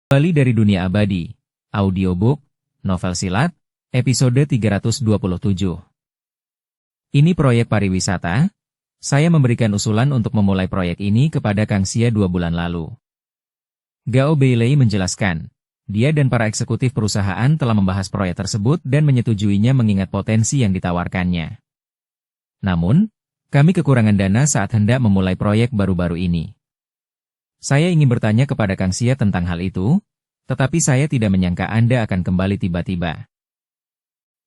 Kembali dari dunia abadi, audiobook, novel silat, episode 327. Ini proyek pariwisata. Saya memberikan usulan untuk memulai proyek ini kepada Kang Xia 2 bulan lalu. Gao Beilei menjelaskan, dia dan para eksekutif perusahaan telah membahas proyek tersebut dan menyetujuinya mengingat potensi yang ditawarkannya. Namun, kami kekurangan dana saat hendak memulai proyek baru-baru ini. Saya ingin bertanya kepada Kang Xia tentang hal itu, tetapi saya tidak menyangka Anda akan kembali tiba-tiba.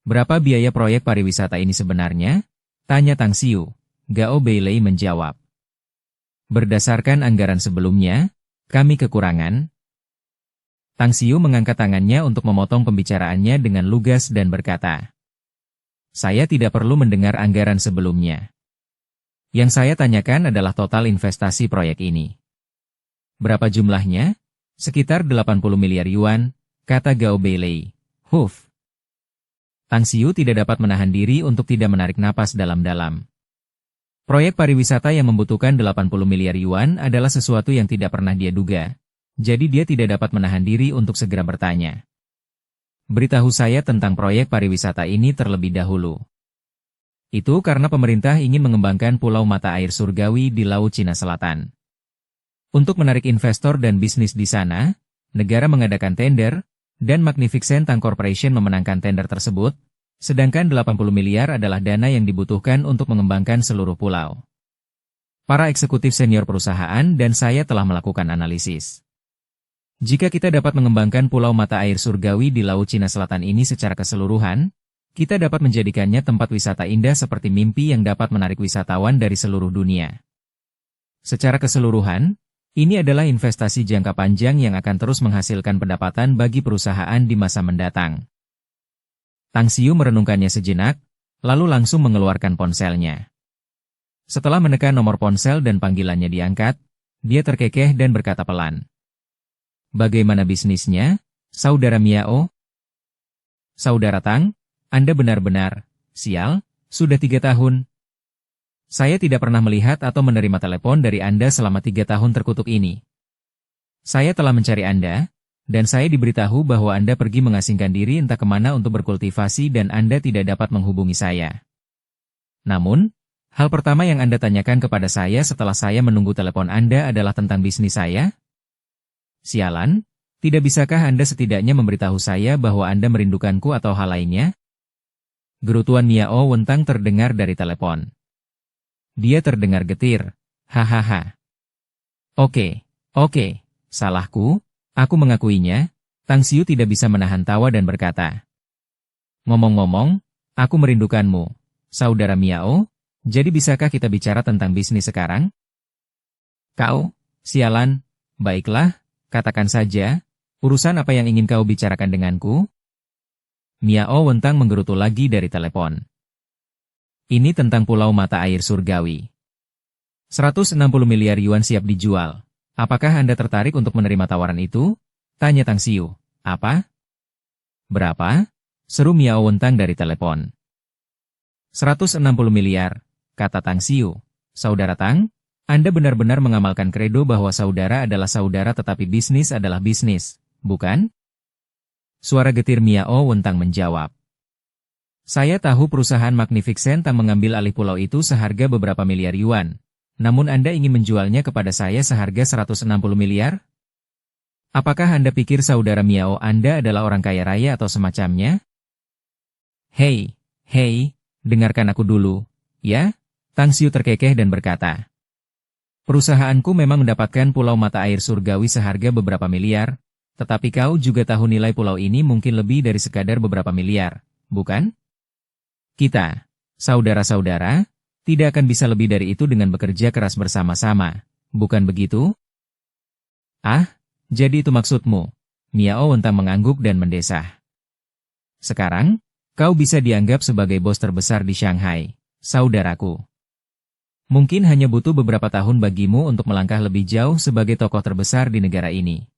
Berapa biaya proyek pariwisata ini sebenarnya? Tanya Tang Xiu. Gao Beilei menjawab. Berdasarkan anggaran sebelumnya, kami kekurangan. Tang Xiu mengangkat tangannya untuk memotong pembicaraannya dengan lugas dan berkata, saya tidak perlu mendengar anggaran sebelumnya. Yang saya tanyakan adalah total investasi proyek ini. Berapa jumlahnya? Sekitar 80 miliar yuan, kata Gao Beilei. Huf. Tang Xiu tidak dapat menahan diri untuk tidak menarik napas dalam-dalam. Proyek pariwisata yang membutuhkan 80 miliar yuan adalah sesuatu yang tidak pernah dia duga. Jadi dia tidak dapat menahan diri untuk segera bertanya. Beritahu saya tentang proyek pariwisata ini terlebih dahulu. Itu karena pemerintah ingin mengembangkan pulau mata air surgawi di Laut Cina Selatan. Untuk menarik investor dan bisnis di sana, negara mengadakan tender, dan Magnificent Tang Corporation memenangkan tender tersebut, sedangkan 80 miliar adalah dana yang dibutuhkan untuk mengembangkan seluruh pulau. Para eksekutif senior perusahaan dan saya telah melakukan analisis. Jika kita dapat mengembangkan pulau mata air surgawi di Laut Cina Selatan ini secara keseluruhan, kita dapat menjadikannya tempat wisata indah seperti mimpi yang dapat menarik wisatawan dari seluruh dunia. Secara keseluruhan, ini adalah investasi jangka panjang yang akan terus menghasilkan pendapatan bagi perusahaan di masa mendatang. Tang Xiu merenungkannya sejenak, lalu langsung mengeluarkan ponselnya. Setelah menekan nomor ponsel dan panggilannya diangkat, dia terkekeh dan berkata pelan. Bagaimana bisnisnya, Saudara Miao? Saudara Tang, Anda benar-benar, sial, sudah 3 tahun. Saya tidak pernah melihat atau menerima telepon dari Anda selama 3 tahun terkutuk ini. Saya telah mencari Anda, dan saya diberitahu bahwa Anda pergi mengasingkan diri entah kemana untuk berkultivasi dan Anda tidak dapat menghubungi saya. Namun, hal pertama yang Anda tanyakan kepada saya setelah saya menunggu telepon Anda adalah tentang bisnis saya? Sialan, tidak bisakah Anda setidaknya memberitahu saya bahwa Anda merindukanku atau hal lainnya? Gerutuan Miao Wentang terdengar dari telepon. Dia terdengar getir. Hahaha. Oke, salahku, aku mengakuinya. Tang Xiu tidak bisa menahan tawa dan berkata. Ngomong-ngomong, aku merindukanmu, Saudara Miao, jadi bisakah kita bicara tentang bisnis sekarang? Kau, sialan, baiklah, katakan saja, urusan apa yang ingin kau bicarakan denganku? Miao Wentang menggerutu lagi dari telepon. Ini tentang pulau mata air surgawi. 160 miliar yuan siap dijual. Apakah Anda tertarik untuk menerima tawaran itu? Tanya Tang Xiu. Apa? Berapa? Seru Miao Wentang dari telepon. 160 miliar, kata Tang Xiu. Saudara Tang, Anda benar-benar mengamalkan kredo bahwa saudara adalah saudara tetapi bisnis adalah bisnis, bukan? Suara getir Miao Wentang menjawab. Saya tahu perusahaan Magnificent Tang mengambil alih pulau itu seharga beberapa miliar yuan. Namun Anda ingin menjualnya kepada saya seharga 160 miliar? Apakah Anda pikir saudara Miao Anda adalah orang kaya raya atau semacamnya? Hei, dengarkan aku dulu, ya? Tang Xiu terkekeh dan berkata. Perusahaanku memang mendapatkan pulau mata air surgawi seharga beberapa miliar, tetapi kau juga tahu nilai pulau ini mungkin lebih dari sekadar beberapa miliar, bukan? Kita, saudara-saudara, tidak akan bisa lebih dari itu dengan bekerja keras bersama-sama, bukan begitu? Ah, jadi itu maksudmu? Miao Wentang mengangguk dan mendesah. Sekarang, kau bisa dianggap sebagai bos terbesar di Shanghai, saudaraku. Mungkin hanya butuh beberapa tahun bagimu untuk melangkah lebih jauh sebagai tokoh terbesar di negara ini.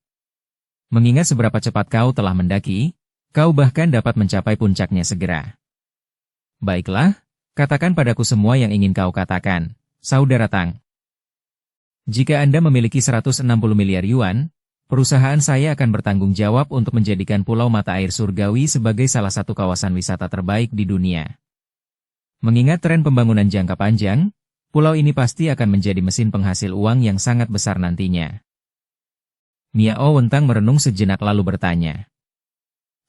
Mengingat seberapa cepat kau telah mendaki, kau bahkan dapat mencapai puncaknya segera. Baiklah, katakan padaku semua yang ingin kau katakan, Saudara Tang. Jika Anda memiliki 160 miliar yuan, perusahaan saya akan bertanggung jawab untuk menjadikan Pulau Mata Air Surgawi sebagai salah satu kawasan wisata terbaik di dunia. Mengingat tren pembangunan jangka panjang, pulau ini pasti akan menjadi mesin penghasil uang yang sangat besar nantinya. Miao Wentang merenung sejenak lalu bertanya.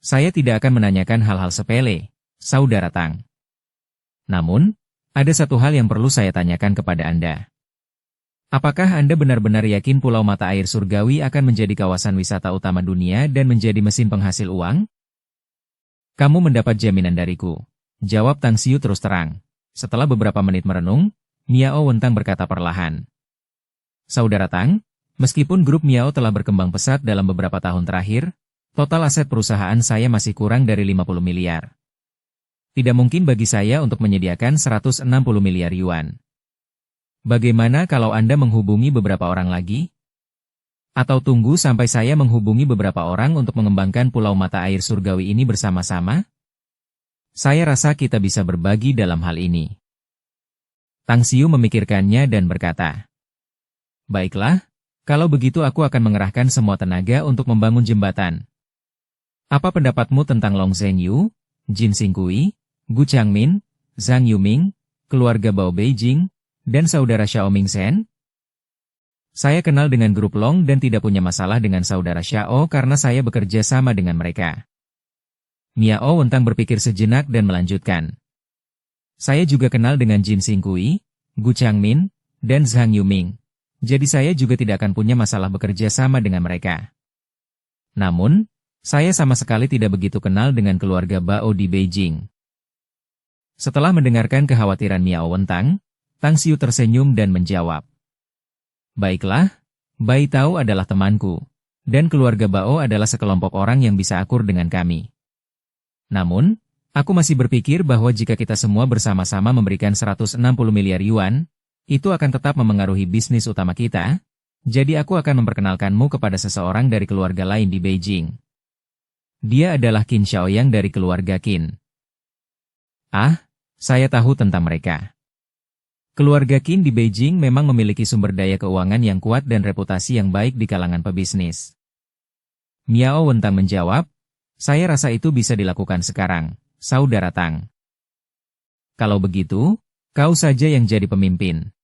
Saya tidak akan menanyakan hal-hal sepele, Saudara Tang. Namun, ada satu hal yang perlu saya tanyakan kepada Anda. Apakah Anda benar-benar yakin Pulau Mata Air Surgawi akan menjadi kawasan wisata utama dunia dan menjadi mesin penghasil uang? Kamu mendapat jaminan dariku, jawab Tang Xiu terus terang. Setelah beberapa menit merenung, Miao Wentang berkata perlahan. Saudara Tang, meskipun grup Miao telah berkembang pesat dalam beberapa tahun terakhir, total aset perusahaan saya masih kurang dari 50 miliar. Tidak mungkin bagi saya untuk menyediakan 160 miliar yuan. Bagaimana kalau Anda menghubungi beberapa orang lagi? Atau tunggu sampai saya menghubungi beberapa orang untuk mengembangkan Pulau Mata Air Surgawi ini bersama-sama? Saya rasa kita bisa berbagi dalam hal ini. Tang Xiu memikirkannya dan berkata, baiklah, kalau begitu aku akan mengerahkan semua tenaga untuk membangun jembatan. Apa pendapatmu tentang Long Zhenyu, Jin Xingkui, Gu Changmin, Zhang Yuming, keluarga Bao Beijing, dan saudara Xiao Mingzhen? Saya kenal dengan grup Long dan tidak punya masalah dengan saudara Xiao karena saya bekerja sama dengan mereka. Miao Wentang berpikir sejenak dan melanjutkan. Saya juga kenal dengan Jin Xingkui, Gu Changmin, dan Zhang Yuming. Jadi saya juga tidak akan punya masalah bekerja sama dengan mereka. Namun, saya sama sekali tidak begitu kenal dengan keluarga Bao di Beijing. Setelah mendengarkan kekhawatiran Miao Wentang, Tang Xiu tersenyum dan menjawab. Baiklah, Bai Tao adalah temanku, dan keluarga Bao adalah sekelompok orang yang bisa akur dengan kami. Namun, aku masih berpikir bahwa jika kita semua bersama-sama memberikan 160 miliar yuan, itu akan tetap memengaruhi bisnis utama kita, jadi aku akan memperkenalkanmu kepada seseorang dari keluarga lain di Beijing. Dia adalah Qin Xiaoyang dari keluarga Qin. Ah, saya tahu tentang mereka. Keluarga Qin di Beijing memang memiliki sumber daya keuangan yang kuat dan reputasi yang baik di kalangan pebisnis. Miao Wentang menjawab, saya rasa itu bisa dilakukan sekarang, Saudara Tang. Kalau begitu, kau saja yang jadi pemimpin.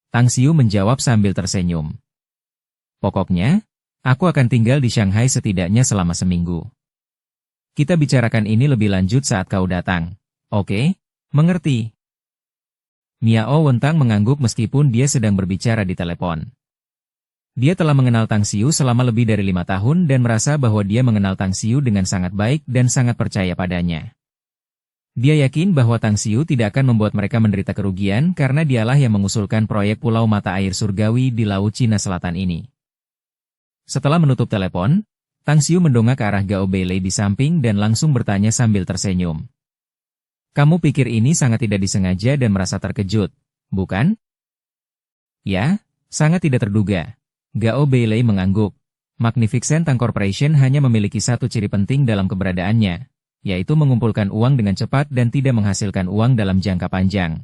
Tang Xiu menjawab sambil tersenyum. Pokoknya, aku akan tinggal di Shanghai setidaknya selama seminggu. Kita bicarakan ini lebih lanjut saat kau datang. Oke, mengerti. Miao Wentang mengangguk meskipun dia sedang berbicara di telepon. Dia telah mengenal Tang Xiu selama lebih dari 5 tahun dan merasa bahwa dia mengenal Tang Xiu dengan sangat baik dan sangat percaya padanya. Dia yakin bahwa Tang Xiu tidak akan membuat mereka menderita kerugian karena dialah yang mengusulkan proyek Pulau Mata Air Surgawi di Laut Cina Selatan ini. Setelah menutup telepon, Tang Xiu mendongak ke arah Gao Beilei di samping dan langsung bertanya sambil tersenyum. Kamu pikir ini sangat tidak disengaja dan merasa terkejut, bukan? Ya, sangat tidak terduga. Gao Beilei mengangguk. Magnificent Tang Corporation hanya memiliki satu ciri penting dalam keberadaannya, yaitu mengumpulkan uang dengan cepat dan tidak menghasilkan uang dalam jangka panjang.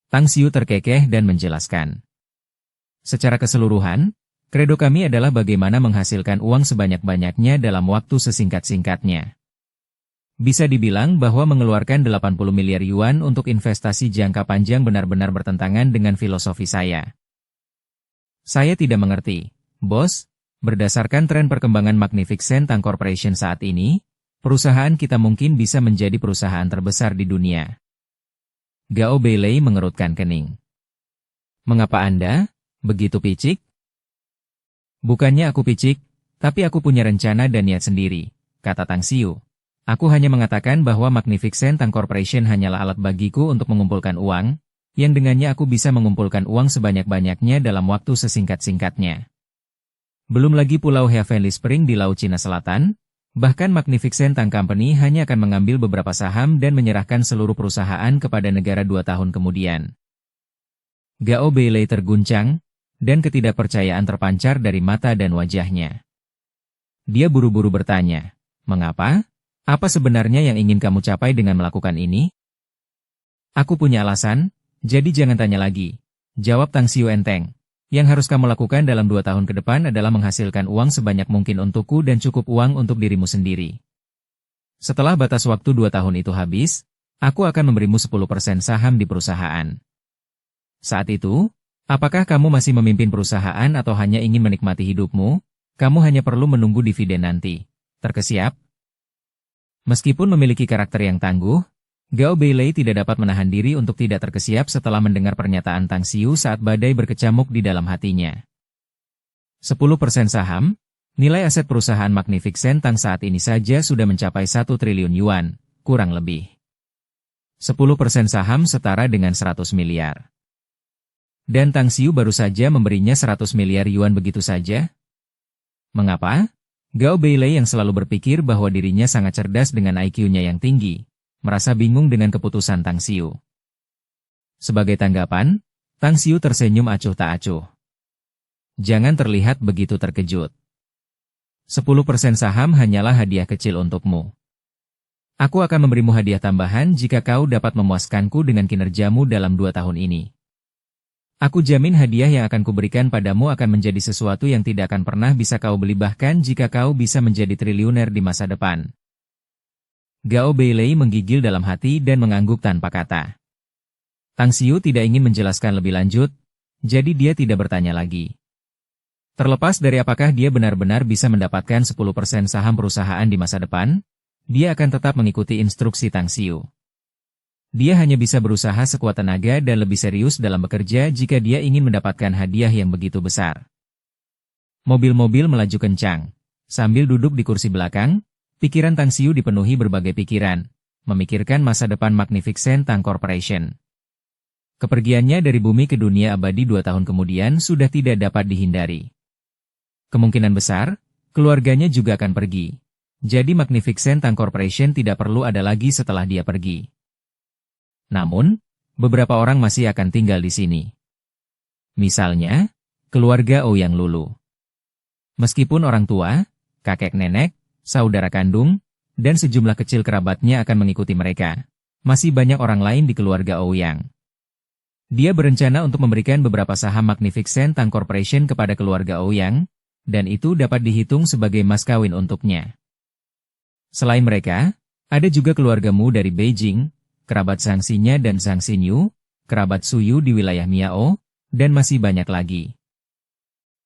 Tang Xiu terkekeh dan menjelaskan. Secara keseluruhan, kredo kami adalah bagaimana menghasilkan uang sebanyak-banyaknya dalam waktu sesingkat-singkatnya. Bisa dibilang bahwa mengeluarkan 80 miliar yuan untuk investasi jangka panjang benar-benar bertentangan dengan filosofi saya. Saya tidak mengerti, bos, berdasarkan tren perkembangan Magnificent Tang Corporation saat ini, perusahaan kita mungkin bisa menjadi perusahaan terbesar di dunia. Gao Beilei mengerutkan kening. Mengapa Anda begitu picik? Bukannya aku picik, tapi aku punya rencana dan niat sendiri, kata Tang Xiu. Aku hanya mengatakan bahwa Magnificent Tang Corporation hanyalah alat bagiku untuk mengumpulkan uang, yang dengannya aku bisa mengumpulkan uang sebanyak-banyaknya dalam waktu sesingkat-singkatnya. Belum lagi Pulau Heavenly Spring di Laut Cina Selatan, bahkan Magnificent Tang Company hanya akan mengambil beberapa saham dan menyerahkan seluruh perusahaan kepada negara 2 tahun kemudian. Gao Beilei terguncang, dan ketidakpercayaan terpancar dari mata dan wajahnya. Dia buru-buru bertanya, mengapa? Apa sebenarnya yang ingin kamu capai dengan melakukan ini? Aku punya alasan, jadi jangan tanya lagi, jawab Tang Xiu enteng. Yang harus kamu lakukan dalam 2 tahun ke depan adalah menghasilkan uang sebanyak mungkin untukku dan cukup uang untuk dirimu sendiri. Setelah batas waktu 2 tahun itu habis, aku akan memberimu 10% saham di perusahaan. Saat itu, apakah kamu masih memimpin perusahaan atau hanya ingin menikmati hidupmu? Kamu hanya perlu menunggu dividen nanti. Terkesiap? Meskipun memiliki karakter yang tangguh, Gao Beilei tidak dapat menahan diri untuk tidak terkesiap setelah mendengar pernyataan Tang Xiu saat badai berkecamuk di dalam hatinya. 10% saham, nilai aset perusahaan Magnificent Tang saat ini saja sudah mencapai 1 triliun yuan, kurang lebih. 10% saham setara dengan 100 miliar. Dan Tang Xiu baru saja memberinya 100 miliar yuan begitu saja? Mengapa? Gao Beilei yang selalu berpikir bahwa dirinya sangat cerdas dengan IQ-nya yang tinggi, merasa bingung dengan keputusan Tang Xiu. Sebagai tanggapan, Tang Xiu tersenyum acuh tak acuh. Jangan terlihat begitu terkejut. 10% saham hanyalah hadiah kecil untukmu. Aku akan memberimu hadiah tambahan jika kau dapat memuaskanku dengan kinerjamu dalam 2 tahun ini. Aku jamin hadiah yang akan kuberikan padamu akan menjadi sesuatu yang tidak akan pernah bisa kau beli bahkan jika kau bisa menjadi triliuner di masa depan. Gao Beilei menggigil dalam hati dan mengangguk tanpa kata. Tang Xiu tidak ingin menjelaskan lebih lanjut, jadi dia tidak bertanya lagi. Terlepas dari apakah dia benar-benar bisa mendapatkan 10% saham perusahaan di masa depan, dia akan tetap mengikuti instruksi Tang Xiu. Dia hanya bisa berusaha sekuat tenaga dan lebih serius dalam bekerja jika dia ingin mendapatkan hadiah yang begitu besar. Mobil-mobil melaju kencang. Sambil duduk di kursi belakang, pikiran Tang Xiu dipenuhi berbagai pikiran, memikirkan masa depan Magnificent Tang Corporation. Kepergiannya dari bumi ke dunia abadi 2 tahun kemudian sudah tidak dapat dihindari. Kemungkinan besar, keluarganya juga akan pergi. Jadi Magnificent Tang Corporation tidak perlu ada lagi setelah dia pergi. Namun, beberapa orang masih akan tinggal di sini. Misalnya, keluarga Ouyang Lulu. Meskipun orang tua, kakek nenek, saudara kandung, dan sejumlah kecil kerabatnya akan mengikuti mereka, masih banyak orang lain di keluarga Ouyang. Dia berencana untuk memberikan beberapa saham Magnificent Tang Corporation kepada keluarga Ouyang, dan itu dapat dihitung sebagai mas kawin untuknya. Selain mereka, ada juga keluargamu dari Beijing, kerabat Zhang Xinya dan Zhang Xinyu, kerabat Suyu di wilayah Miao, dan masih banyak lagi.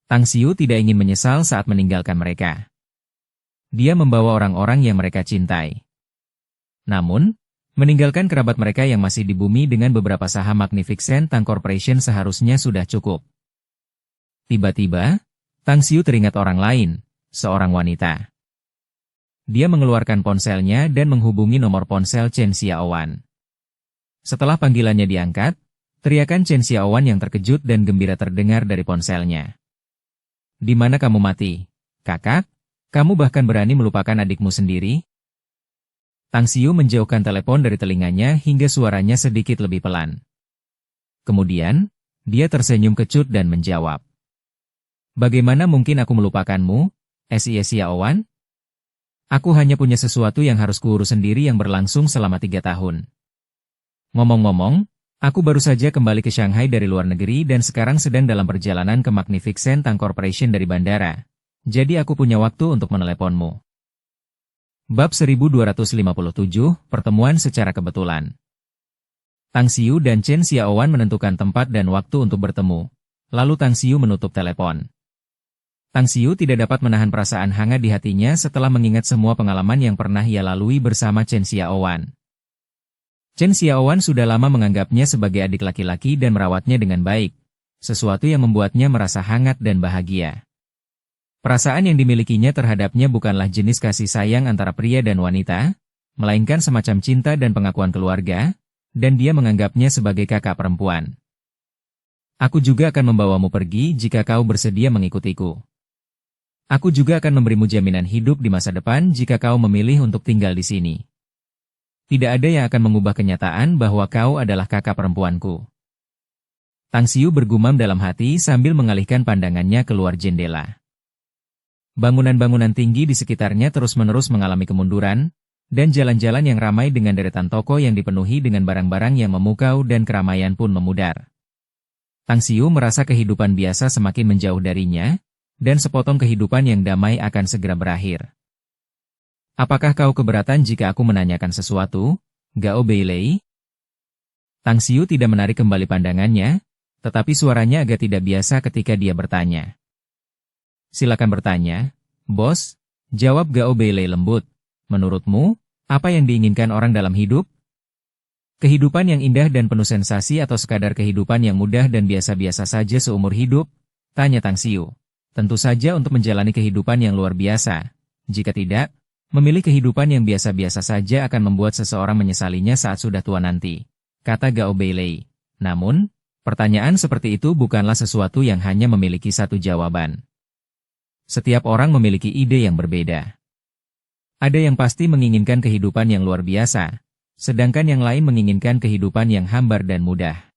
Tang Xiu tidak ingin menyesal saat meninggalkan mereka. Dia membawa orang-orang yang mereka cintai. Namun, meninggalkan kerabat mereka yang masih di bumi dengan beberapa saham Magnificent Tang Corporation seharusnya sudah cukup. Tiba-tiba, Tang Xiu teringat orang lain, seorang wanita. Dia mengeluarkan ponselnya dan menghubungi nomor ponsel Chen Xiaowan. Setelah panggilannya diangkat, teriakan Chen Xiaowan yang terkejut dan gembira terdengar dari ponselnya. "Di mana kamu mati? Kakak? Kamu bahkan berani melupakan adikmu sendiri?" Tang Xiu menjauhkan telepon dari telinganya hingga suaranya sedikit lebih pelan. Kemudian, dia tersenyum kecut dan menjawab. "Bagaimana mungkin aku melupakanmu, Xiaowan? Aku hanya punya sesuatu yang harus kuurus sendiri yang berlangsung selama 3 tahun. Ngomong-ngomong, aku baru saja kembali ke Shanghai dari luar negeri dan sekarang sedang dalam perjalanan ke Magnificent Tang Corporation dari bandara. Jadi aku punya waktu untuk meneleponmu." Bab 1257, Pertemuan secara kebetulan. Tang Xiu dan Chen Xiaowan menentukan tempat dan waktu untuk bertemu. Lalu Tang Xiu menutup telepon. Tang Xiu tidak dapat menahan perasaan hangat di hatinya setelah mengingat semua pengalaman yang pernah ia lalui bersama Chen Xiaowan. Chen Xiaowan sudah lama menganggapnya sebagai adik laki-laki dan merawatnya dengan baik, sesuatu yang membuatnya merasa hangat dan bahagia. Perasaan yang dimilikinya terhadapnya bukanlah jenis kasih sayang antara pria dan wanita, melainkan semacam cinta dan pengakuan keluarga, dan dia menganggapnya sebagai kakak perempuan. "Aku juga akan membawamu pergi jika kau bersedia mengikutiku. Aku juga akan memberimu jaminan hidup di masa depan jika kau memilih untuk tinggal di sini. Tidak ada yang akan mengubah kenyataan bahwa kau adalah kakak perempuanku." Tang Xiu bergumam dalam hati sambil mengalihkan pandangannya keluar jendela. Bangunan-bangunan tinggi di sekitarnya terus-menerus mengalami kemunduran, dan jalan-jalan yang ramai dengan deretan toko yang dipenuhi dengan barang-barang yang memukau dan keramaian pun memudar. Tang Xiu merasa kehidupan biasa semakin menjauh darinya, dan sepotong kehidupan yang damai akan segera berakhir. Apakah kau keberatan jika aku menanyakan sesuatu, Gao Beilei? Tang Xiu tidak menarik kembali pandangannya, tetapi suaranya agak tidak biasa ketika dia bertanya. Silakan bertanya, bos, jawab Gao Beilei lembut. Menurutmu, apa yang diinginkan orang dalam hidup? Kehidupan yang indah dan penuh sensasi atau sekadar kehidupan yang mudah dan biasa-biasa saja seumur hidup? Tanya Tang Xiu. Tentu saja untuk menjalani kehidupan yang luar biasa. Jika tidak, memilih kehidupan yang biasa-biasa saja akan membuat seseorang menyesalinya saat sudah tua nanti, kata Gao Beilei. Namun, pertanyaan seperti itu bukanlah sesuatu yang hanya memiliki satu jawaban. Setiap orang memiliki ide yang berbeda. Ada yang pasti menginginkan kehidupan yang luar biasa, sedangkan yang lain menginginkan kehidupan yang hambar dan mudah.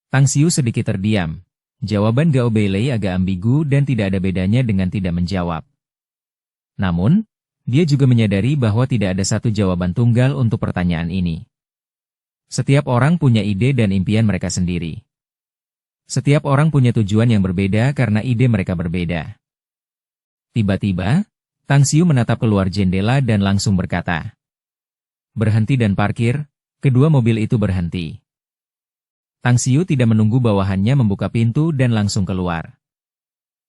Tang Xiu sedikit terdiam. Jawaban Gao Beilei agak ambigu dan tidak ada bedanya dengan tidak menjawab. Namun, dia juga menyadari bahwa tidak ada satu jawaban tunggal untuk pertanyaan ini. Setiap orang punya ide dan impian mereka sendiri. Setiap orang punya tujuan yang berbeda karena ide mereka berbeda. Tiba-tiba, Tang Xiu menatap keluar jendela dan langsung berkata, "Berhenti dan parkir." Kedua mobil itu berhenti. Tang Xiu tidak menunggu bawahannya membuka pintu dan langsung keluar.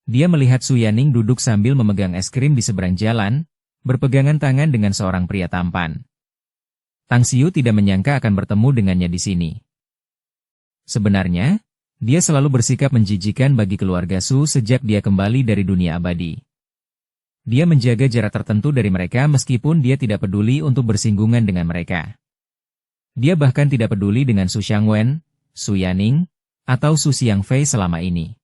Dia melihat Su Yaning duduk sambil memegang es krim di seberang jalan, berpegangan tangan dengan seorang pria tampan. Tang Xiu tidak menyangka akan bertemu dengannya di sini. Sebenarnya, dia selalu bersikap menjijikan bagi keluarga Su sejak dia kembali dari dunia abadi. Dia menjaga jarak tertentu dari mereka meskipun dia tidak peduli untuk bersinggungan dengan mereka. Dia bahkan tidak peduli dengan Su Xiangwen, Su Yaning, atau Su Xiangfei selama ini.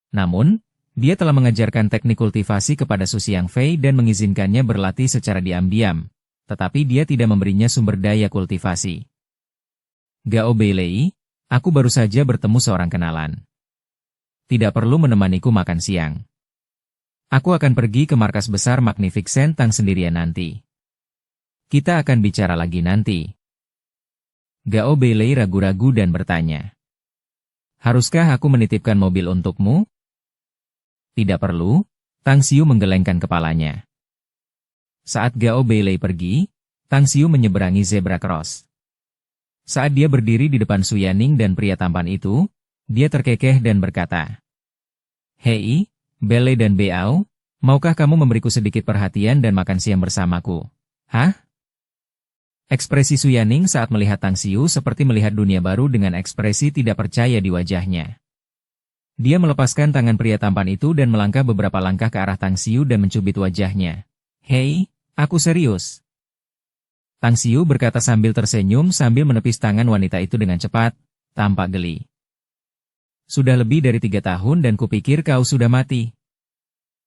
Namun, dia telah mengajarkan teknik kultivasi kepada Su Xiangfei dan mengizinkannya berlatih secara diam-diam, tetapi dia tidak memberinya sumber daya kultivasi. Gao Beilei, aku baru saja bertemu seorang kenalan. Tidak perlu menemaniku makan siang. Aku akan pergi ke markas besar Magnificent Tang sendirian nanti. Kita akan bicara lagi nanti. Gao Beilei ragu-ragu dan bertanya. Haruskah aku menitipkan mobil untukmu? Tidak perlu, Tang Xiu menggelengkan kepalanya. Saat Gao Beilei pergi, Tang Xiu menyeberangi zebra cross. Saat dia berdiri di depan Su Yaning dan pria tampan itu, dia terkekeh dan berkata, "Hei, Beilei dan Beao, maukah kamu memberiku sedikit perhatian dan makan siang bersamaku?" Hah? Ekspresi Su Yaning saat melihat Tang Xiu seperti melihat dunia baru dengan ekspresi tidak percaya di wajahnya. Dia melepaskan tangan pria tampan itu dan melangkah beberapa langkah ke arah Tang Xiu dan mencubit wajahnya. "Hei, aku serius." Tang Xiu berkata sambil tersenyum sambil menepis tangan wanita itu dengan cepat, tampak geli. "Sudah lebih dari 3 tahun dan kupikir kau sudah mati.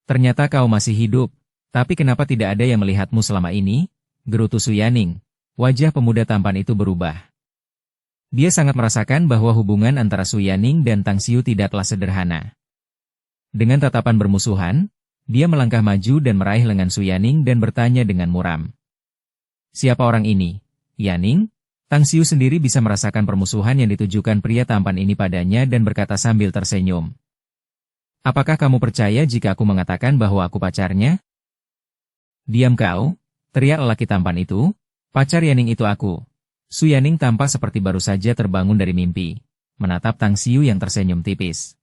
Ternyata kau masih hidup, tapi kenapa tidak ada yang melihatmu selama ini?" gerutu Su Yaning. Wajah pemuda tampan itu berubah. Dia sangat merasakan bahwa hubungan antara Su Yaning dan Tang Xiu tidaklah sederhana. Dengan tatapan bermusuhan, dia melangkah maju dan meraih lengan Su Yaning dan bertanya dengan muram. "Siapa orang ini, Yaning?" Tang Xiu sendiri bisa merasakan permusuhan yang ditujukan pria tampan ini padanya dan berkata sambil tersenyum. "Apakah kamu percaya jika aku mengatakan bahwa aku pacarnya?" "Diam kau," teriak lelaki tampan itu. "Pacar Yaning itu aku." Su Yaning tampak seperti baru saja terbangun dari mimpi, menatap Tang Xiu yang tersenyum tipis.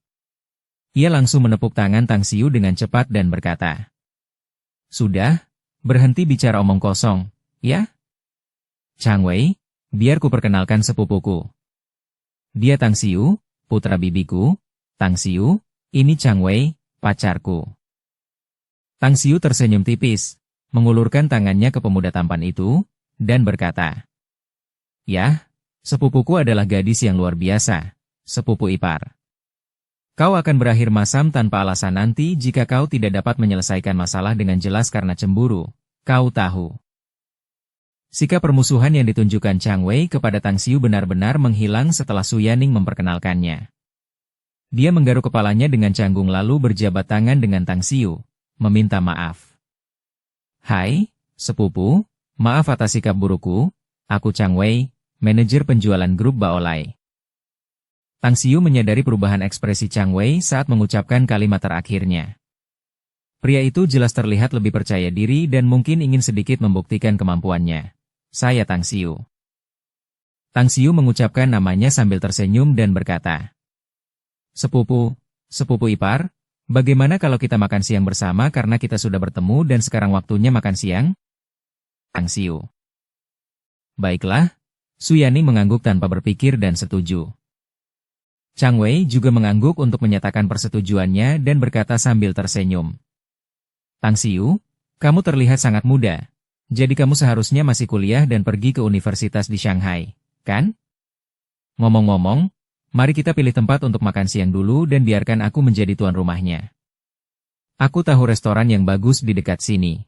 Ia langsung menepuk tangan Tang Xiu dengan cepat dan berkata, "Sudah, berhenti bicara omong kosong, ya? Chang Wei, biar ku perkenalkan sepupuku. Dia Tang Xiu, putra bibiku. Tang Xiu, ini Chang Wei, pacarku." Tang Xiu tersenyum tipis, mengulurkan tangannya ke pemuda tampan itu, dan berkata, "Yah, sepupuku adalah gadis yang luar biasa, sepupu ipar. Kau akan berakhir masam tanpa alasan nanti jika kau tidak dapat menyelesaikan masalah dengan jelas karena cemburu, kau tahu." Sikap permusuhan yang ditunjukkan Chang Wei kepada Tang Xiu benar-benar menghilang setelah Su Yaning memperkenalkannya. Dia menggaruk kepalanya dengan canggung lalu berjabat tangan dengan Tang Xiu, meminta maaf. "Hai, sepupu. Maaf atas sikap burukku, aku Chang Wei, manajer penjualan grup Baolai." Tang Xiu menyadari perubahan ekspresi Chang Wei saat mengucapkan kalimat terakhirnya. Pria itu jelas terlihat lebih percaya diri dan mungkin ingin sedikit membuktikan kemampuannya. Saya Tang Xiu. Tang Xiu mengucapkan namanya sambil tersenyum dan berkata, Sepupu ipar, bagaimana kalau kita makan siang bersama karena kita sudah bertemu dan sekarang waktunya makan siang? Tang Xiu. Baiklah, Su Yaning mengangguk tanpa berpikir dan setuju. Chang Wei juga mengangguk untuk menyatakan persetujuannya dan berkata sambil tersenyum. Tang Xiu, kamu terlihat sangat muda. Jadi kamu seharusnya masih kuliah dan pergi ke universitas di Shanghai, kan? Ngomong-ngomong, mari kita pilih tempat untuk makan siang dulu dan biarkan aku menjadi tuan rumahnya. Aku tahu restoran yang bagus di dekat sini.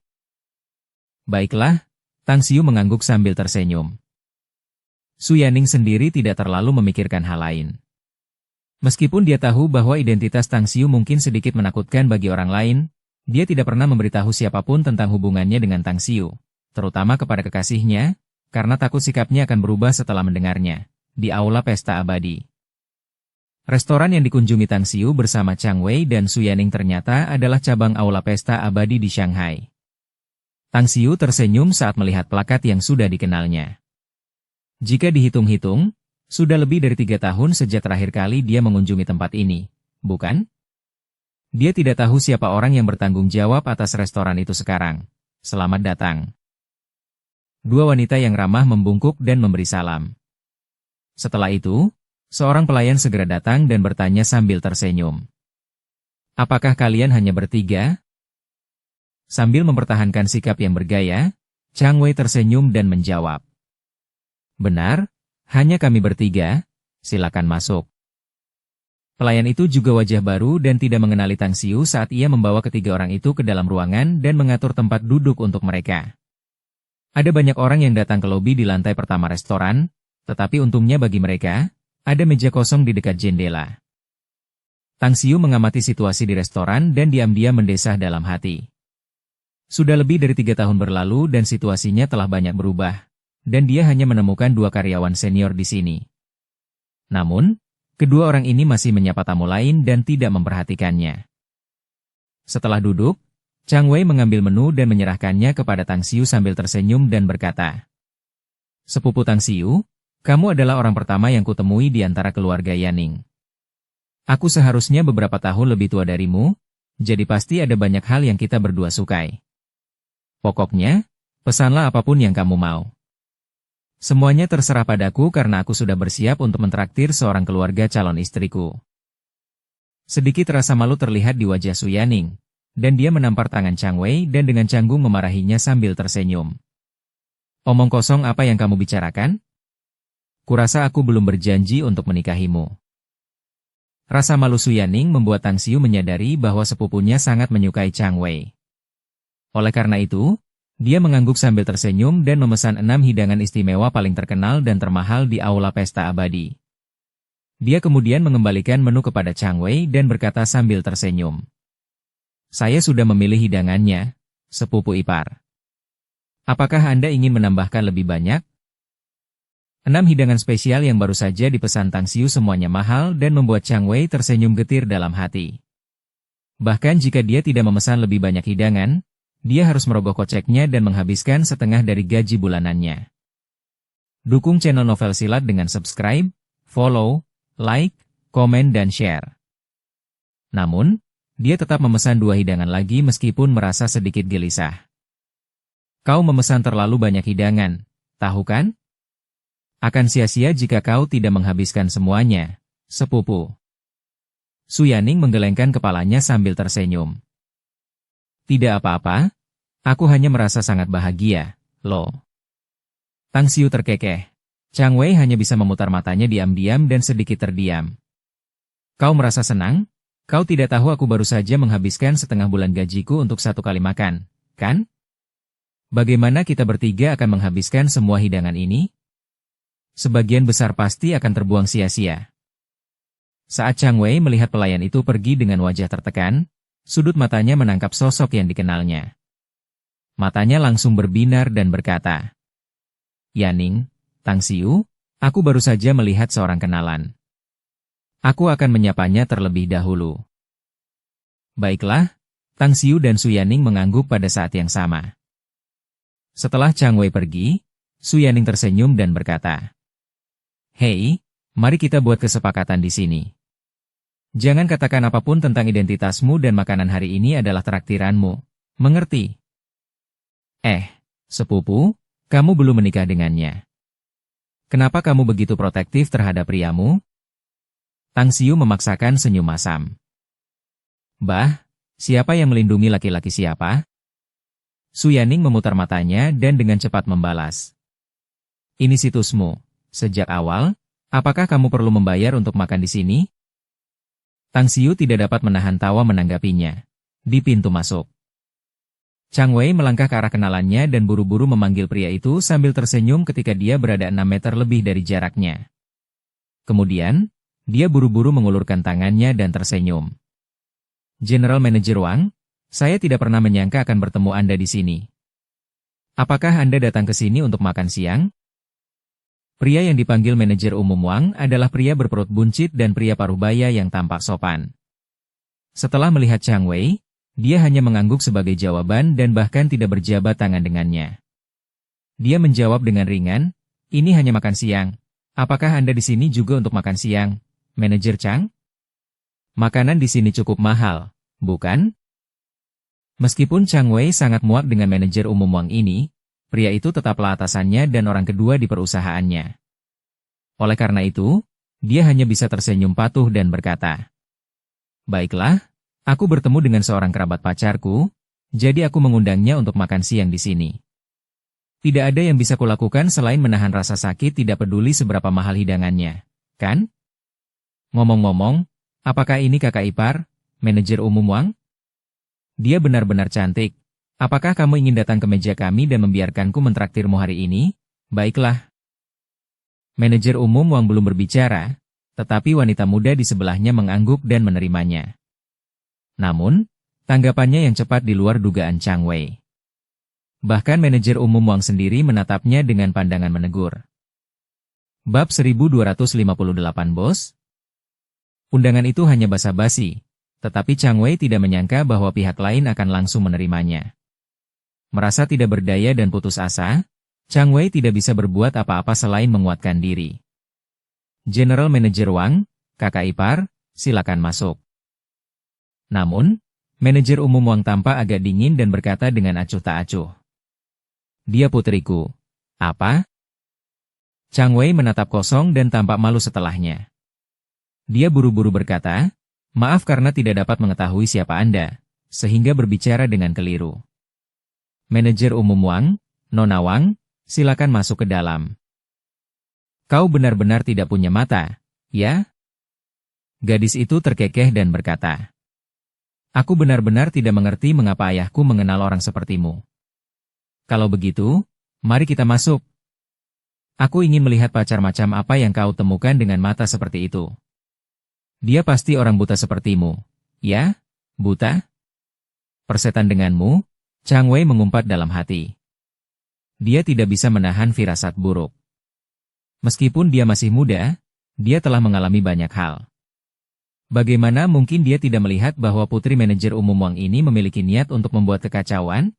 Baiklah, Tang Xiu mengangguk sambil tersenyum. Su Yaning sendiri tidak terlalu memikirkan hal lain. Meskipun dia tahu bahwa identitas Tang Xiu mungkin sedikit menakutkan bagi orang lain, dia tidak pernah memberitahu siapapun tentang hubungannya dengan Tang Xiu, terutama kepada kekasihnya, karena takut sikapnya akan berubah setelah mendengarnya, di aula pesta abadi. Restoran yang dikunjungi Tang Xiu bersama Chang Wei dan Su Yaning ternyata adalah cabang aula pesta abadi di Shanghai. Tang Xiu tersenyum saat melihat plakat yang sudah dikenalnya. Jika dihitung-hitung, sudah lebih dari 3 tahun sejak terakhir kali dia mengunjungi tempat ini, bukan? Dia tidak tahu siapa orang yang bertanggung jawab atas restoran itu sekarang. Selamat datang. Dua wanita yang ramah membungkuk dan memberi salam. Setelah itu, seorang pelayan segera datang dan bertanya sambil tersenyum. Apakah kalian hanya bertiga? Sambil mempertahankan sikap yang bergaya, Chang Wei tersenyum dan menjawab. Benar. Hanya kami bertiga, silakan masuk. Pelayan itu juga wajah baru dan tidak mengenali Tang Xiu saat ia membawa ketiga orang itu ke dalam ruangan dan mengatur tempat duduk untuk mereka. Ada banyak orang yang datang ke lobi di lantai pertama restoran, tetapi untungnya bagi mereka, ada meja kosong di dekat jendela. Tang Xiu mengamati situasi di restoran dan diam-diam mendesah dalam hati. Sudah lebih dari 3 tahun berlalu dan situasinya telah banyak berubah. Dan dia hanya menemukan 2 karyawan senior di sini. Namun, kedua orang ini masih menyapa tamu lain dan tidak memperhatikannya. Setelah duduk, Chang Wei mengambil menu dan menyerahkannya kepada Tang Xiu sambil tersenyum dan berkata, Sepupu Tang Xiu, kamu adalah orang pertama yang kutemui di antara keluarga Yaning. Aku seharusnya beberapa tahun lebih tua darimu, jadi pasti ada banyak hal yang kita berdua sukai. Pokoknya, pesanlah apapun yang kamu mau. Semuanya terserah padaku karena aku sudah bersiap untuk mentraktir seorang keluarga calon istriku. Sedikit rasa malu terlihat di wajah Su Yaning, dan dia menampar tangan Chang Wei dan dengan canggung memarahinya sambil tersenyum. Omong kosong apa yang kamu bicarakan? Kurasa aku belum berjanji untuk menikahimu. Rasa malu Su Yaning membuat Tang Xiu menyadari bahwa sepupunya sangat menyukai Chang Wei. Oleh karena itu, dia mengangguk sambil tersenyum dan memesan 6 hidangan istimewa paling terkenal dan termahal di aula pesta abadi. Dia kemudian mengembalikan menu kepada Chang Wei dan berkata sambil tersenyum. Saya sudah memilih hidangannya, sepupu ipar. Apakah Anda ingin menambahkan lebih banyak? 6 hidangan spesial yang baru saja dipesan Tang Xiu semuanya mahal dan membuat Chang Wei tersenyum getir dalam hati. Bahkan jika dia tidak memesan lebih banyak hidangan, dia harus merogoh koceknya dan menghabiskan setengah dari gaji bulanannya. Dukung channel Novel Silat dengan subscribe, follow, like, komen dan share. Namun, dia tetap memesan 2 hidangan lagi meskipun merasa sedikit gelisah. Kau memesan terlalu banyak hidangan, tahu kan? Akan sia-sia jika kau tidak menghabiskan semuanya, sepupu. Su Yaning menggelengkan kepalanya sambil tersenyum. Tidak apa-apa, aku hanya merasa sangat bahagia, loh. Tang Xiu terkekeh. Chang Wei hanya bisa memutar matanya diam-diam dan sedikit terdiam. Kau merasa senang? Kau tidak tahu aku baru saja menghabiskan setengah bulan gajiku untuk 1 kali makan, kan? Bagaimana kita bertiga akan menghabiskan semua hidangan ini? Sebagian besar pasti akan terbuang sia-sia. Saat Chang Wei melihat pelayan itu pergi dengan wajah tertekan, sudut matanya menangkap sosok yang dikenalnya. Matanya langsung berbinar dan berkata, Yaning, Tang Xiu, aku baru saja melihat seorang kenalan. Aku akan menyapanya terlebih dahulu. Baiklah, Tang Xiu dan Su Yaning mengangguk pada saat yang sama. Setelah Chang Wei pergi, Su Yaning tersenyum dan berkata, "Hei, mari kita buat kesepakatan di sini. Jangan katakan apapun tentang identitasmu dan makanan hari ini adalah traktiranmu. Mengerti?" Sepupu, kamu belum menikah dengannya. Kenapa kamu begitu protektif terhadap priamu? Tang Xiu memaksakan senyum masam. Bah, siapa yang melindungi laki-laki siapa? Su Yaning memutar matanya dan dengan cepat membalas. Ini situsmu. Sejak awal, apakah kamu perlu membayar untuk makan di sini? Tang Xiu tidak dapat menahan tawa menanggapinya. Di pintu masuk, Chang Wei melangkah ke arah kenalannya dan buru-buru memanggil pria itu sambil tersenyum ketika dia berada 6 meter lebih dari jaraknya. Kemudian, dia buru-buru mengulurkan tangannya dan tersenyum. General Manager Wang, saya tidak pernah menyangka akan bertemu Anda di sini. Apakah Anda datang ke sini untuk makan siang? Pria yang dipanggil Manajer Umum Wang adalah pria berperut buncit dan pria paruh baya yang tampak sopan. Setelah melihat Chang Wei, dia hanya mengangguk sebagai jawaban dan bahkan tidak berjabat tangan dengannya. Dia menjawab dengan ringan, ini hanya makan siang. Apakah Anda di sini juga untuk makan siang, Manajer Chang? Makanan di sini cukup mahal, bukan? Meskipun Chang Wei sangat muak dengan Manajer Umum Wang ini, pria itu tetaplah atasannya dan orang kedua di perusahaannya. Oleh karena itu, dia hanya bisa tersenyum patuh dan berkata, "Baiklah, aku bertemu dengan seorang kerabat pacarku, jadi aku mengundangnya untuk makan siang di sini. Tidak ada yang bisa kulakukan selain menahan rasa sakit tidak peduli seberapa mahal hidangannya, kan? Ngomong-ngomong, apakah ini kakak ipar, Manajer Umum Wang? Dia benar-benar cantik. Apakah kamu ingin datang ke meja kami dan membiarkanku mentraktirmu hari ini? Baiklah." Manajer Umum Wang belum berbicara, tetapi wanita muda di sebelahnya mengangguk dan menerimanya. Namun, tanggapannya yang cepat di luar dugaan Chang Wei. Bahkan Manajer Umum Wang sendiri menatapnya dengan pandangan menegur. Bab 1258 Bos. Undangan itu hanya basa-basi, tetapi Chang Wei tidak menyangka bahwa pihak lain akan langsung menerimanya. Merasa tidak berdaya dan putus asa, Chang Wei tidak bisa berbuat apa-apa selain menguatkan diri. General Manager Wang, kakak ipar, silakan masuk. Namun, Manajer Umum Wang tampak agak dingin dan berkata dengan acuh tak acuh. Dia putriku. Apa? Chang Wei menatap kosong dan tampak malu setelahnya. Dia buru-buru berkata, maaf karena tidak dapat mengetahui siapa Anda, sehingga berbicara dengan keliru. Manajer Umum Wang, Nona Wang, silakan masuk ke dalam. Kau benar-benar tidak punya mata, ya? Gadis itu terkekeh dan berkata, aku benar-benar tidak mengerti mengapa ayahku mengenal orang sepertimu. Kalau begitu, mari kita masuk. Aku ingin melihat pacar macam apa yang kau temukan dengan mata seperti itu. Dia pasti orang buta sepertimu. Ya, buta? Persetan denganmu, Chang Wei mengumpat dalam hati. Dia tidak bisa menahan firasat buruk. Meskipun dia masih muda, dia telah mengalami banyak hal. Bagaimana mungkin dia tidak melihat bahwa putri Manajer Umum Wang ini memiliki niat untuk membuat kekacauan?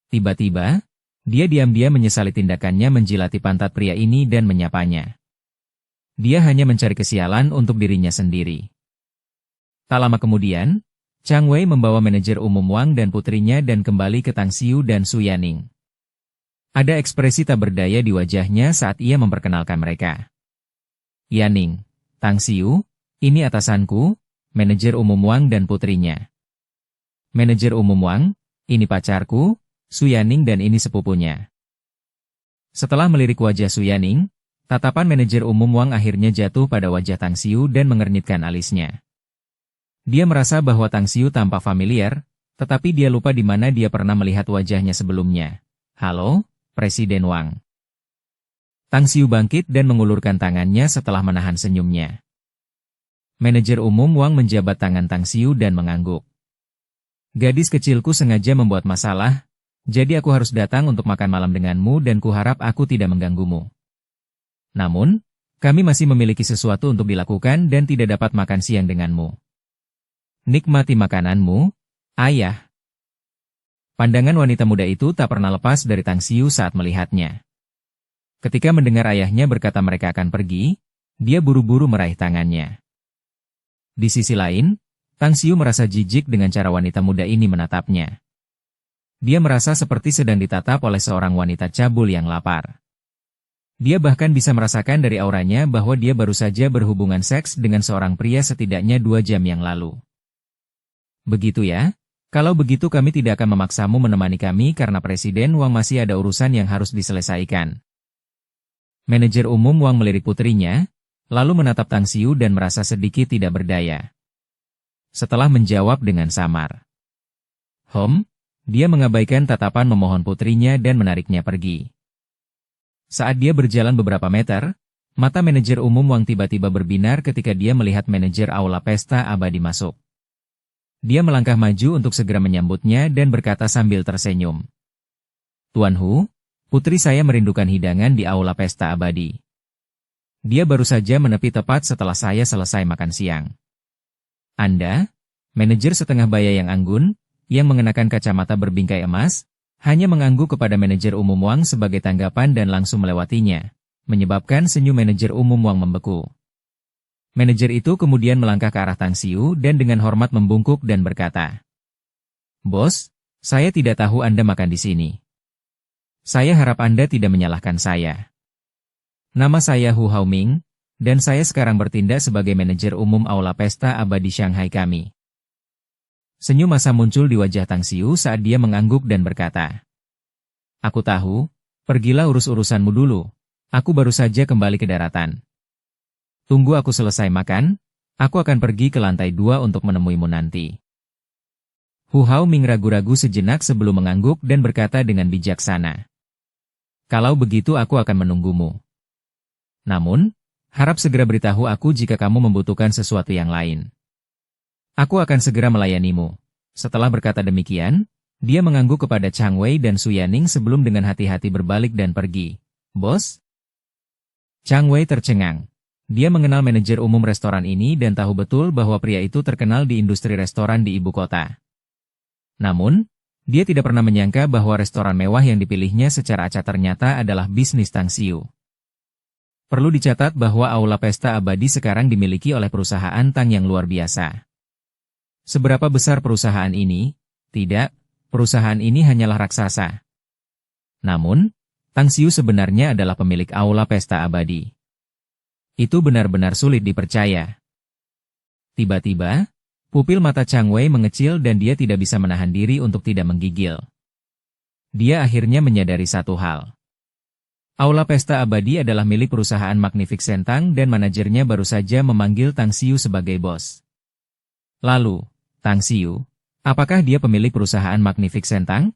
Tiba-tiba, dia diam-diam menyesali tindakannya menjilati pantat pria ini dan menyapanya. Dia hanya mencari kesialan untuk dirinya sendiri. Tak lama kemudian, Chang Wei membawa Manajer Umum Wang dan putrinya dan kembali ke Tang Xiu dan Su Yaning. Ada ekspresi tak berdaya di wajahnya saat ia memperkenalkan mereka. Yaning, Tang Xiu, ini atasanku, Manajer Umum Wang dan putrinya. Manajer Umum Wang, ini pacarku, Su Yaning dan ini sepupunya. Setelah melirik wajah Su Yaning, tatapan Manajer Umum Wang akhirnya jatuh pada wajah Tang Xiu dan mengernyitkan alisnya. Dia merasa bahwa Tang Xiu tampak familiar, tetapi dia lupa di mana dia pernah melihat wajahnya sebelumnya. Halo, Presiden Wang. Tang Xiu bangkit dan mengulurkan tangannya setelah menahan senyumnya. Manajer Umum Wang menjabat tangan Tang Xiu dan mengangguk. Gadis kecilku sengaja membuat masalah, jadi aku harus datang untuk makan malam denganmu dan kuharap aku tidak mengganggumu. Namun, Kami masih memiliki sesuatu untuk dilakukan dan tidak dapat makan siang denganmu. Nikmati makananmu, ayah. Pandangan wanita muda itu tak pernah lepas dari Tang Xiu saat melihatnya. Ketika mendengar ayahnya berkata mereka akan pergi, dia buru-buru meraih tangannya. Di sisi lain, Tang Xiu merasa jijik dengan cara wanita muda ini menatapnya. Dia merasa seperti sedang ditatap oleh seorang wanita cabul yang lapar. Dia bahkan bisa merasakan dari auranya bahwa dia baru saja berhubungan seks dengan seorang pria setidaknya 2 jam yang lalu. Begitu ya? Kalau begitu kami tidak akan memaksamu menemani kami karena Presiden Wang masih ada urusan yang harus diselesaikan. Manajer umum Wang melirik putrinya, lalu menatap Tang Xiu dan merasa sedikit tidak berdaya. Setelah menjawab dengan samar. Dia mengabaikan tatapan memohon putrinya dan menariknya pergi. Saat dia berjalan beberapa meter, mata manajer umum Wang tiba-tiba berbinar ketika dia melihat manajer aula pesta abadi masuk. Dia melangkah maju untuk segera menyambutnya dan berkata sambil tersenyum. Tuan Hu, putri saya merindukan hidangan di aula pesta abadi. Dia baru saja menepi tepat setelah saya selesai makan siang. Anda, manajer setengah baya yang anggun, yang mengenakan kacamata berbingkai emas, hanya mengangguk kepada manajer umum Wang sebagai tanggapan dan langsung melewatinya, menyebabkan senyum manajer umum Wang membeku. Manajer itu kemudian melangkah ke arah Tang Xiu dan dengan hormat membungkuk dan berkata, Bos, saya tidak tahu Anda makan di sini. Saya harap Anda tidak menyalahkan saya. Nama saya Hu Haoming, dan saya sekarang bertindak sebagai manajer umum aula pesta abadi Shanghai kami. Senyum masa muncul di wajah Tang Xiu saat dia mengangguk dan berkata, Aku tahu, pergilah urus urusanmu dulu, aku baru saja kembali ke daratan. Tunggu aku selesai makan, aku akan pergi ke lantai 2 untuk menemuimu nanti. Hu Haoming ragu-ragu sejenak sebelum mengangguk dan berkata dengan bijaksana. Kalau begitu aku akan menunggumu. Namun, harap segera beritahu aku jika kamu membutuhkan sesuatu yang lain. Aku akan segera melayanimu. Setelah berkata demikian, dia mengangguk kepada Chang Wei dan Su Yaning sebelum dengan hati-hati berbalik dan pergi. Bos? Chang Wei tercengang. Dia mengenal manajer umum restoran ini dan tahu betul bahwa pria itu terkenal di industri restoran di ibu kota. Namun, dia tidak pernah menyangka bahwa restoran mewah yang dipilihnya secara acak ternyata adalah bisnis Tang Xiu. Perlu dicatat bahwa aula pesta abadi sekarang dimiliki oleh perusahaan Tang yang luar biasa. Seberapa besar perusahaan ini? Tidak, perusahaan ini hanyalah raksasa. Namun, Tang Xiu sebenarnya adalah pemilik aula pesta abadi. Itu benar-benar sulit dipercaya. Tiba-tiba, pupil mata Chang Wei mengecil dan dia tidak bisa menahan diri untuk tidak menggigil. Dia akhirnya menyadari satu hal. Aula pesta abadi adalah milik perusahaan Magnificent Tang dan manajernya baru saja memanggil Tang Xiu sebagai bos. Lalu, Tang Xiu, apakah dia pemilik perusahaan Magnificent Tang?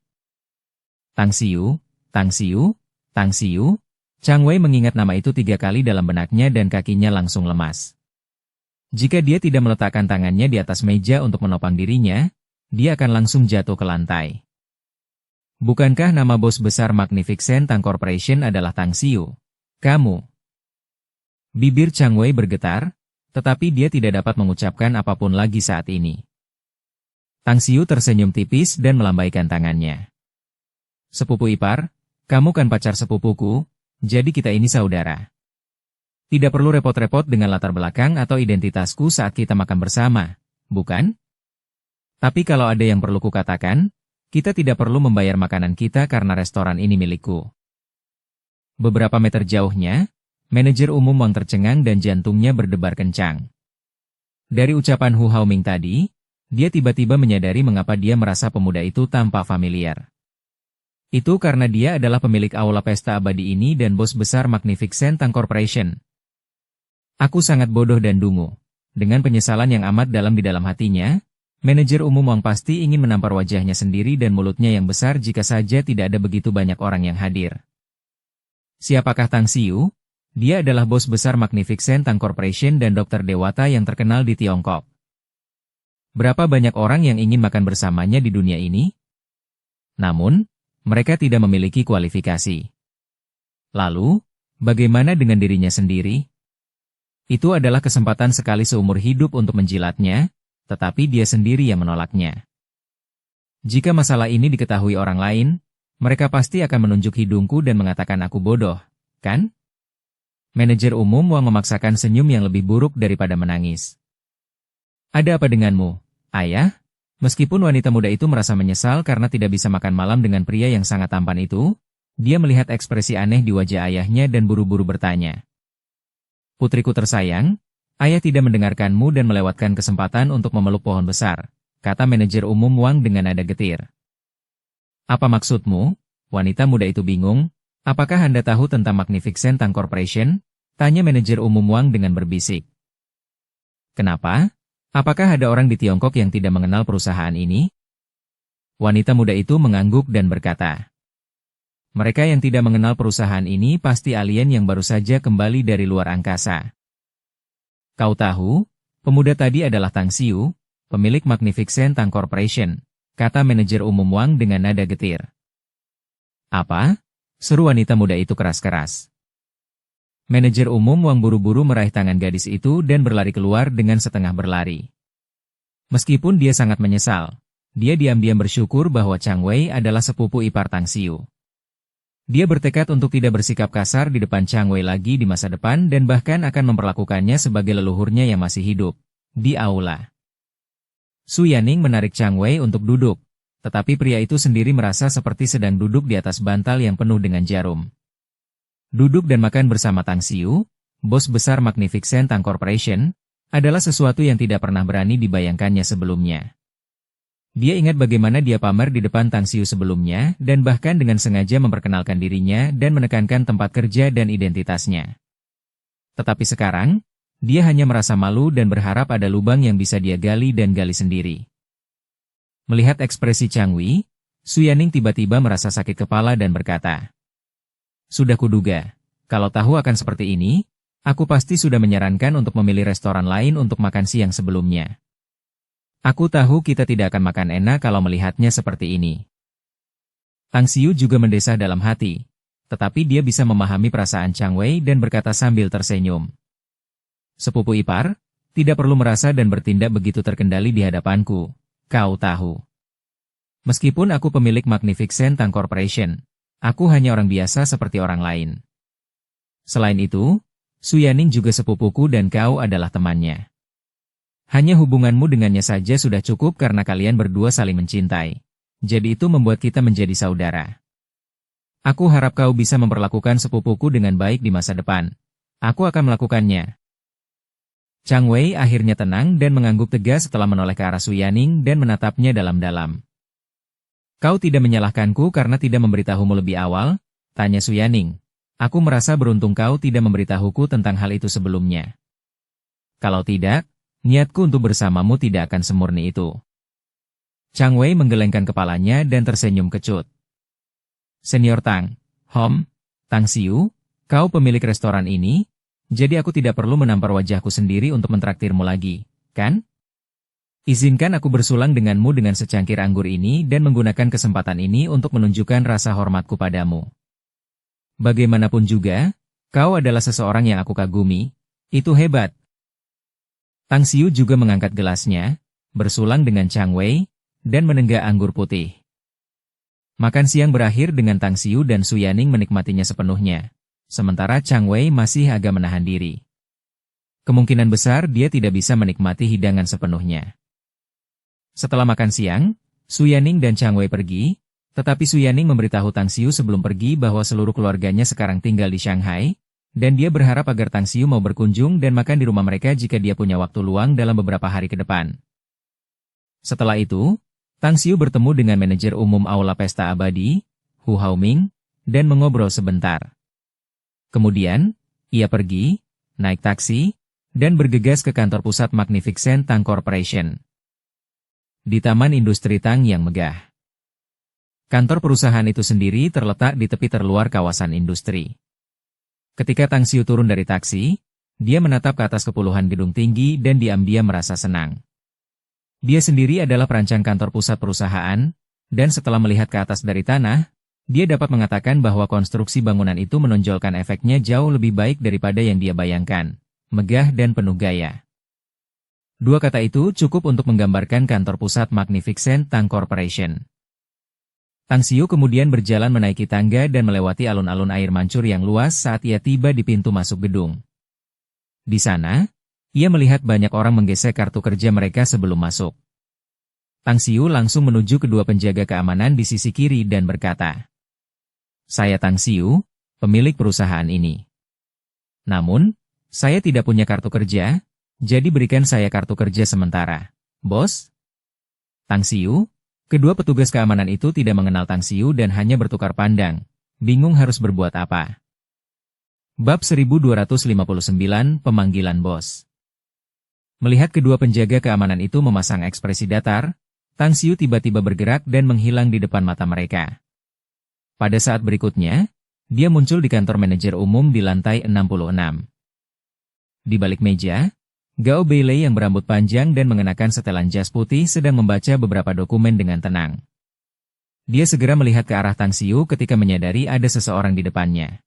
Tang Xiu, Tang Xiu, Tang Xiu. Chang Wei mengingat nama itu 3 kali dalam benaknya dan kakinya langsung lemas. Jika dia tidak meletakkan tangannya di atas meja untuk menopang dirinya, dia akan langsung jatuh ke lantai. Bukankah nama bos besar Magnificent Tang Corporation adalah Tang Xiu? Kamu. Bibir Chang Wei bergetar, tetapi dia tidak dapat mengucapkan apapun lagi saat ini. Tang Xiu tersenyum tipis dan melambaikan tangannya. Sepupu ipar, kamu kan pacar sepupuku, jadi kita ini saudara. Tidak perlu repot-repot dengan latar belakang atau identitasku saat kita makan bersama, bukan? Tapi kalau ada yang perlu kukatakan, kita tidak perlu membayar makanan kita karena restoran ini milikku. Beberapa meter jauhnya, manajer umum Wang tercengang dan jantungnya berdebar kencang. Dari ucapan Hu Haoming tadi, dia tiba-tiba menyadari mengapa dia merasa pemuda itu tampak familiar. Itu karena dia adalah pemilik aula pesta abadi ini dan bos besar Magnificent Tang Corporation. Aku sangat bodoh dan dungu. Dengan penyesalan yang amat dalam di dalam hatinya, manajer umum Wang pasti ingin menampar wajahnya sendiri dan mulutnya yang besar jika saja tidak ada begitu banyak orang yang hadir. Siapakah Tang Xiu? Dia adalah bos besar Magnificent Tang Corporation dan dokter dewata yang terkenal di Tiongkok. Berapa banyak orang yang ingin makan bersamanya di dunia ini? Namun, mereka tidak memiliki kualifikasi. Lalu, bagaimana dengan dirinya sendiri? Itu adalah kesempatan sekali seumur hidup untuk menjilatnya, tetapi dia sendiri yang menolaknya. Jika masalah ini diketahui orang lain, mereka pasti akan menunjuk hidungku dan mengatakan aku bodoh, kan? Manajer umum Wang memaksakan senyum yang lebih buruk daripada menangis. Ada apa denganmu, ayah? Meskipun wanita muda itu merasa menyesal karena tidak bisa makan malam dengan pria yang sangat tampan itu, dia melihat ekspresi aneh di wajah ayahnya dan buru-buru bertanya. Putriku tersayang, ayah tidak mendengarkanmu dan melewatkan kesempatan untuk memeluk pohon besar, kata manajer umum Wang dengan nada getir. Apa maksudmu? Wanita muda itu bingung. Apakah Anda tahu tentang Magnificent Tang Corporation? Tanya manajer umum Wang dengan berbisik. Kenapa? Apakah ada orang di Tiongkok yang tidak mengenal perusahaan ini? Wanita muda itu mengangguk dan berkata. Mereka yang tidak mengenal perusahaan ini pasti alien yang baru saja kembali dari luar angkasa. Kau tahu, pemuda tadi adalah Tang Xiu, pemilik Magnificent Tang Corporation, kata manajer umum Wang dengan nada getir. Apa? Seru wanita muda itu keras-keras. Manajer umum Wang buru-buru meraih tangan gadis itu dan berlari keluar dengan setengah berlari. Meskipun dia sangat menyesal, dia diam-diam bersyukur bahwa Chang Wei adalah sepupu ipar Tang Xiu. Dia bertekad untuk tidak bersikap kasar di depan Chang Wei lagi di masa depan dan bahkan akan memperlakukannya sebagai leluhurnya yang masih hidup, di aula. Su Yaning menarik Chang Wei untuk duduk, tetapi pria itu sendiri merasa seperti sedang duduk di atas bantal yang penuh dengan jarum. Duduk dan makan bersama Tang Xiu, bos besar Magnificent Tang Corporation, adalah sesuatu yang tidak pernah berani dibayangkannya sebelumnya. Dia ingat bagaimana dia pamer di depan Tang Xiu sebelumnya dan bahkan dengan sengaja memperkenalkan dirinya dan menekankan tempat kerja dan identitasnya. Tetapi sekarang, dia hanya merasa malu dan berharap ada lubang yang bisa dia gali dan gali sendiri. Melihat ekspresi Chang Wei, Su Yaning tiba-tiba merasa sakit kepala dan berkata, sudah kuduga, kalau tahu akan seperti ini, aku pasti sudah menyarankan untuk memilih restoran lain untuk makan siang sebelumnya. Aku tahu kita tidak akan makan enak kalau melihatnya seperti ini. Tang Xiu juga mendesah dalam hati, tetapi dia bisa memahami perasaan Chang Wei dan berkata sambil tersenyum. Sepupu ipar, tidak perlu merasa dan bertindak begitu terkendali di hadapanku, kau tahu. Meskipun aku pemilik Magnificent Tang Corporation, aku hanya orang biasa seperti orang lain. Selain itu, Su Yaning juga sepupuku dan kau adalah temannya. Hanya hubunganmu dengannya saja sudah cukup karena kalian berdua saling mencintai. Jadi itu membuat kita menjadi saudara. Aku harap kau bisa memperlakukan sepupuku dengan baik di masa depan. Aku akan melakukannya. Chang Wei akhirnya tenang dan mengangguk tegas setelah menoleh ke arah Su Yaning dan menatapnya dalam-dalam. Kau tidak menyalahkanku karena tidak memberitahumu lebih awal? Tanya Su Yaning. Aku merasa beruntung kau tidak memberitahuku tentang hal itu sebelumnya. Kalau tidak, niatku untuk bersamamu tidak akan semurni itu. Chang Wei menggelengkan kepalanya dan tersenyum kecut. Senior Tang, Tang Xiu, kau pemilik restoran ini, jadi aku tidak perlu menampar wajahku sendiri untuk mentraktirmu lagi, kan? Izinkan aku bersulang denganmu dengan secangkir anggur ini dan menggunakan kesempatan ini untuk menunjukkan rasa hormatku padamu. Bagaimanapun juga, kau adalah seseorang yang aku kagumi, itu hebat. Tang Xiu juga mengangkat gelasnya, bersulang dengan Chang Wei, dan menenggak anggur putih. Makan siang berakhir dengan Tang Xiu dan Su Yaning menikmatinya sepenuhnya, sementara Chang Wei masih agak menahan diri. Kemungkinan besar dia tidak bisa menikmati hidangan sepenuhnya. Setelah makan siang, Su Yaning dan Chang Wei pergi, tetapi Su Yaning memberitahu Tang Xiu sebelum pergi bahwa seluruh keluarganya sekarang tinggal di Shanghai, dan dia berharap agar Tang Xiu mau berkunjung dan makan di rumah mereka jika dia punya waktu luang dalam beberapa hari ke depan. Setelah itu, Tang Xiu bertemu dengan manajer umum Aula Pesta Abadi, Hu Haoming, dan mengobrol sebentar. Kemudian, ia pergi, naik taksi, dan bergegas ke kantor pusat Magnificent Tang Corporation. Di Taman Industri Tang yang megah. Kantor perusahaan itu sendiri terletak di tepi terluar kawasan industri. Ketika Tang Xiu turun dari taksi, dia menatap ke atas kepuluhan gedung tinggi dan diam-diam merasa senang. Dia sendiri adalah perancang kantor pusat perusahaan, dan setelah melihat ke atas dari tanah, dia dapat mengatakan bahwa konstruksi bangunan itu menonjolkan efeknya jauh lebih baik daripada yang dia bayangkan, megah dan penuh gaya. Dua kata itu cukup untuk menggambarkan kantor pusat Magnificent Tang Corporation. Tang Xiu kemudian berjalan menaiki tangga dan melewati alun-alun air mancur yang luas saat ia tiba di pintu masuk gedung. Di sana, ia melihat banyak orang menggesek kartu kerja mereka sebelum masuk. Tang Xiu langsung menuju kedua penjaga keamanan di sisi kiri dan berkata, "Saya Tang Xiu, pemilik perusahaan ini. Namun, saya tidak punya kartu kerja, jadi berikan saya kartu kerja sementara, bos." Tang Xiu, kedua petugas keamanan itu tidak mengenal Tang Xiu dan hanya bertukar pandang, bingung harus berbuat apa. Bab 1259 Pemanggilan Bos. Melihat kedua penjaga keamanan itu memasang ekspresi datar, Tang Xiu tiba-tiba bergerak dan menghilang di depan mata mereka. Pada saat berikutnya, dia muncul di kantor manajer umum di lantai 66. Di balik meja, Gao Beilei yang berambut panjang dan mengenakan setelan jas putih sedang membaca beberapa dokumen dengan tenang. Dia segera melihat ke arah Tang Xiu ketika menyadari ada seseorang di depannya.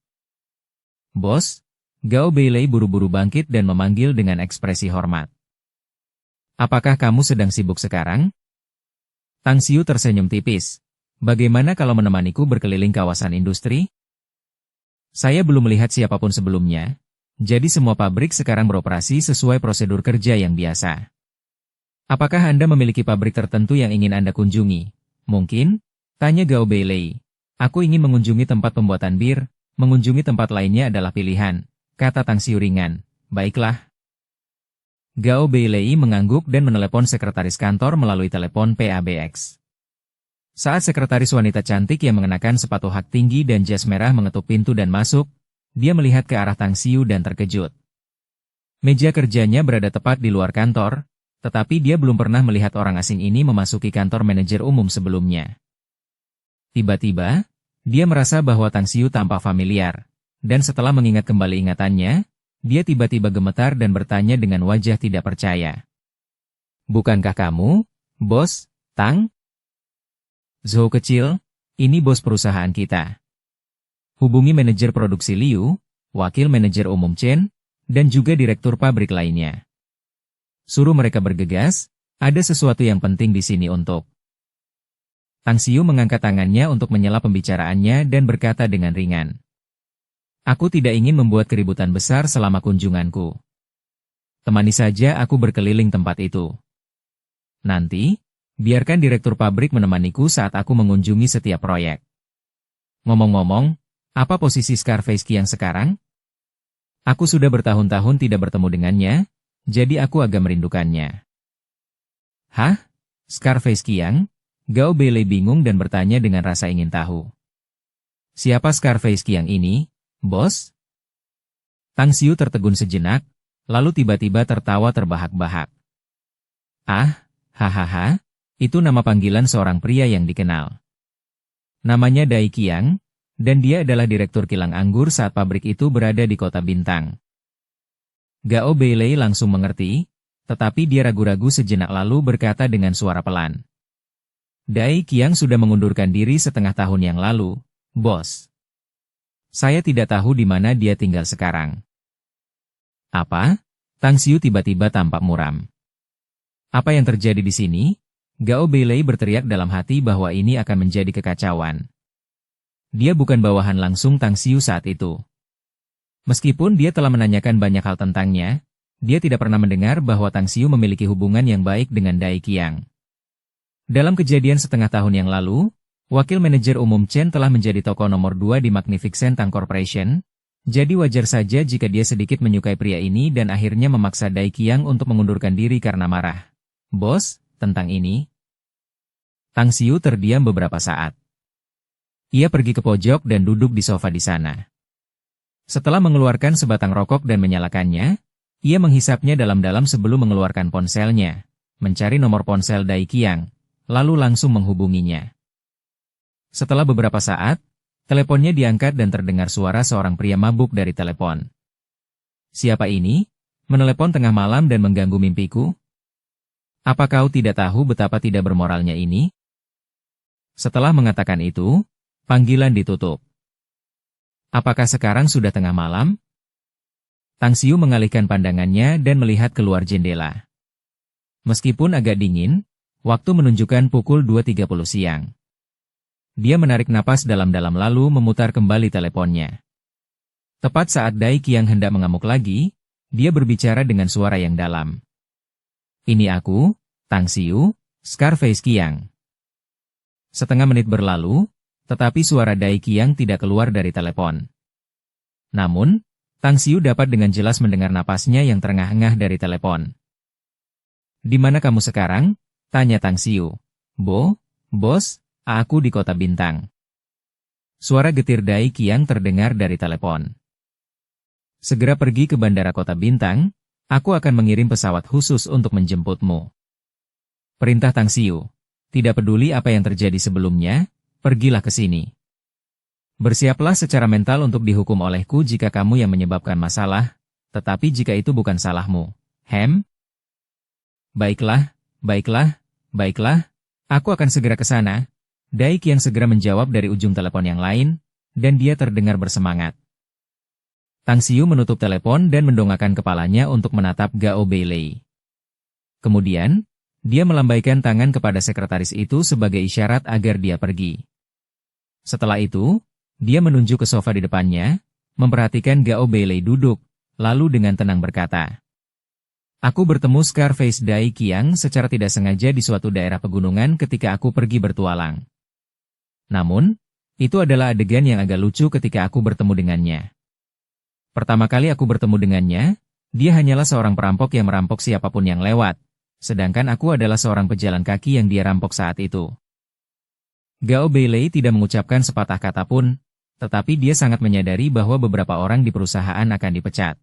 "Bos," Gao Beilei buru-buru bangkit dan memanggil dengan ekspresi hormat. "Apakah kamu sedang sibuk sekarang?" Tang Xiu tersenyum tipis. "Bagaimana kalau menemaniku berkeliling kawasan industri? Saya belum melihat siapapun sebelumnya. Jadi semua pabrik sekarang beroperasi sesuai prosedur kerja yang biasa. Apakah Anda memiliki pabrik tertentu yang ingin Anda kunjungi?" "Mungkin," tanya Gao Beilei. "Aku ingin mengunjungi tempat pembuatan bir, mengunjungi tempat lainnya adalah pilihan," kata Tang Xiu ringan. "Baiklah." Gao Beilei mengangguk dan menelepon sekretaris kantor melalui telepon PABX. Saat sekretaris wanita cantik yang mengenakan sepatu hak tinggi dan jas merah mengetuk pintu dan masuk, dia melihat ke arah Tang Xiu dan terkejut. Meja kerjanya berada tepat di luar kantor, tetapi dia belum pernah melihat orang asing ini memasuki kantor manajer umum sebelumnya. Tiba-tiba, dia merasa bahwa Tang Xiu tampak familiar, dan setelah mengingat kembali ingatannya, dia tiba-tiba gemetar dan bertanya dengan wajah tidak percaya. "Bukankah kamu, bos, Tang?" "Zhou kecil, ini bos perusahaan kita. Hubungi manajer produksi Liu, wakil manajer umum Chen, dan juga direktur pabrik lainnya. Suruh mereka bergegas, ada sesuatu yang penting di sini untuk..." Tang Xiu mengangkat tangannya untuk menyela pembicaraannya dan berkata dengan ringan, "Aku tidak ingin membuat keributan besar selama kunjunganku. Temani saja aku berkeliling tempat itu. Nanti, biarkan direktur pabrik menemaniku saat aku mengunjungi setiap proyek. Ngomong-ngomong, apa posisi Scarface Qiang sekarang? Aku sudah bertahun-tahun tidak bertemu dengannya, jadi aku agak merindukannya." "Hah? Scarface Qiang?" Gao Beilei bingung dan bertanya dengan rasa ingin tahu. "Siapa Scarface Qiang ini, bos?" Tang Xiu tertegun sejenak, lalu tiba-tiba tertawa terbahak-bahak. "Ah, hahaha, itu nama panggilan seorang pria yang dikenal. Namanya Dai Qiang, dan dia adalah direktur kilang anggur saat pabrik itu berada di kota Bintang." Gao Beilei langsung mengerti, tetapi dia ragu-ragu sejenak lalu berkata dengan suara pelan. "Dai Qiang sudah mengundurkan diri setengah tahun yang lalu, bos. Saya tidak tahu di mana dia tinggal sekarang." "Apa?" Tang Xiu tiba-tiba tampak muram. "Apa yang terjadi di sini?" Gao Beilei berteriak dalam hati bahwa ini akan menjadi kekacauan. Dia bukan bawahan langsung Tang Xiu saat itu. Meskipun dia telah menanyakan banyak hal tentangnya, dia tidak pernah mendengar bahwa Tang Xiu memiliki hubungan yang baik dengan Dai Qiang. Dalam kejadian setengah tahun yang lalu, wakil manajer umum Chen telah menjadi tokoh nomor 2 di Magnificent Tang Corporation, jadi wajar saja jika dia sedikit menyukai pria ini dan akhirnya memaksa Dai Qiang untuk mengundurkan diri karena marah. "Bos, tentang ini..." Tang Xiu terdiam beberapa saat. Ia pergi ke pojok dan duduk di sofa di sana. Setelah mengeluarkan sebatang rokok dan menyalakannya, ia menghisapnya dalam-dalam sebelum mengeluarkan ponselnya, mencari nomor ponsel Dai Qiang, lalu langsung menghubunginya. Setelah beberapa saat, teleponnya diangkat dan terdengar suara seorang pria mabuk dari telepon. "Siapa ini? Menelepon tengah malam dan mengganggu mimpiku? Apa kau tidak tahu betapa tidak bermoralnya ini?" Setelah mengatakan itu, panggilan ditutup. "Apakah sekarang sudah tengah malam?" Tang Xiu mengalihkan pandangannya dan melihat keluar jendela. Meskipun agak dingin, waktu menunjukkan pukul 2.30 siang. Dia menarik napas dalam-dalam lalu memutar kembali teleponnya. Tepat saat Dai Qiang hendak mengamuk lagi, dia berbicara dengan suara yang dalam. Ini aku, Tang Xiu, Scarface Qiang. Setengah menit berlalu, tetapi suara Dai Qiang tidak keluar dari telepon. Namun, Tang Xiu dapat dengan jelas mendengar napasnya yang terengah-engah dari telepon. Di mana kamu sekarang? Tanya Tang Xiu. Bos, aku di Kota Bintang. Suara getir Dai Qiang terdengar dari telepon. Segera pergi ke Bandara Kota Bintang, aku akan mengirim pesawat khusus untuk menjemputmu. Perintah Tang Xiu. Tidak peduli apa yang terjadi sebelumnya, pergilah ke sini. Bersiaplah secara mental untuk dihukum olehku jika kamu yang menyebabkan masalah, tetapi jika itu bukan salahmu. Baiklah, aku akan segera ke sana. Dai Qiang segera menjawab dari ujung telepon yang lain, dan dia terdengar bersemangat. Tang Xiu menutup telepon dan mendongakkan kepalanya untuk menatap Gao Beilei. Kemudian, dia melambaikan tangan kepada sekretaris itu sebagai isyarat agar dia pergi. Setelah itu, dia menunjuk ke sofa di depannya, memperhatikan Gao Beilei duduk, lalu dengan tenang berkata, "Aku bertemu Scarface Dai Qiang secara tidak sengaja di suatu daerah pegunungan ketika aku pergi bertualang. Namun, itu adalah adegan yang agak lucu ketika aku bertemu dengannya. Pertama kali aku bertemu dengannya, dia hanyalah seorang perampok yang merampok siapapun yang lewat, sedangkan aku adalah seorang pejalan kaki yang dia rampok saat itu." Gao Beilei tidak mengucapkan sepatah kata pun, tetapi dia sangat menyadari bahwa beberapa orang di perusahaan akan dipecat.